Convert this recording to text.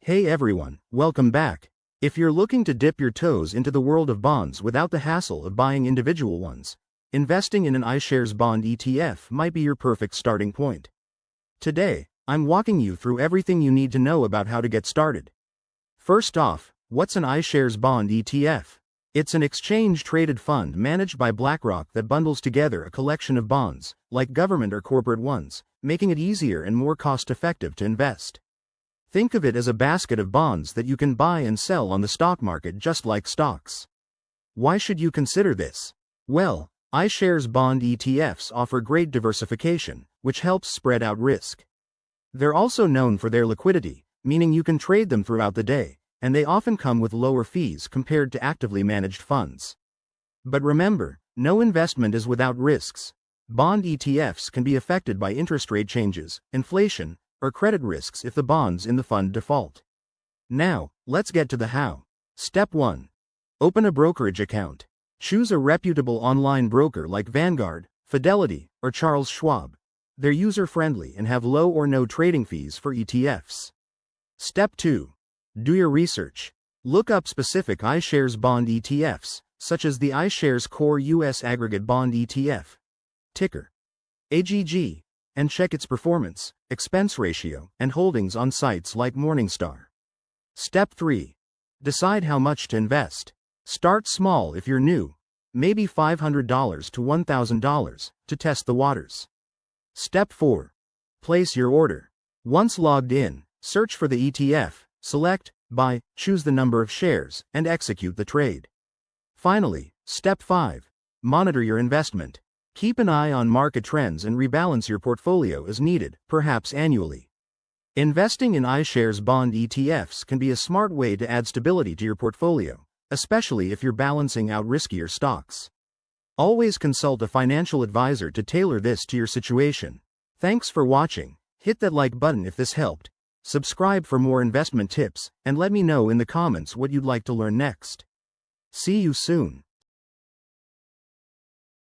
Hey everyone, welcome back. If you're looking to dip your toes into the world of bonds without the hassle of buying individual ones, investing in an iShares bond ETF might be your perfect starting point. Today, I'm walking you through everything you need to know about how to get started. First off, what's an iShares bond ETF? It's an exchange-traded fund managed by BlackRock that bundles together a collection of bonds, like government or corporate ones, making it easier and more cost-effective to invest. Think of it as a basket of bonds that you can buy and sell on the stock market just like stocks. Why should you consider this? Well, iShares bond ETFs offer great diversification, which helps spread out risk. They're also known for their liquidity, meaning you can trade them throughout the day, and they often come with lower fees compared to actively managed funds. But remember, no investment is without risks. Bond ETFs can be affected by interest rate changes, inflation, or credit risks if the bonds in the fund default. Now, let's get to the how. Step 1. Open a brokerage account. Choose a reputable online broker like Vanguard, Fidelity, or Charles Schwab. They're user-friendly and have low or no trading fees for ETFs. Step 2. Do your research. Look up specific iShares bond ETFs, such as the iShares Core US Aggregate Bond ETF, ticker AGG, and check its performance, expense ratio, and holdings on sites like Morningstar. Step 3. Decide how much to invest. Start small if you're new, maybe $500 to $1,000, to test the waters. Step 4. Place your order. Once logged in, search for the ETF, select, buy, choose the number of shares, and execute the trade. Finally, Step 5. Monitor your investment. Keep an eye on market trends and rebalance your portfolio as needed, perhaps annually. Investing in iShares bond ETFs can be a smart way to add stability to your portfolio, especially if you're balancing out riskier stocks. Always consult a financial advisor to tailor this to your situation. Thanks for watching. Hit that like button if this helped. Subscribe for more investment tips, and let me know in the comments what you'd like to learn next. See you soon.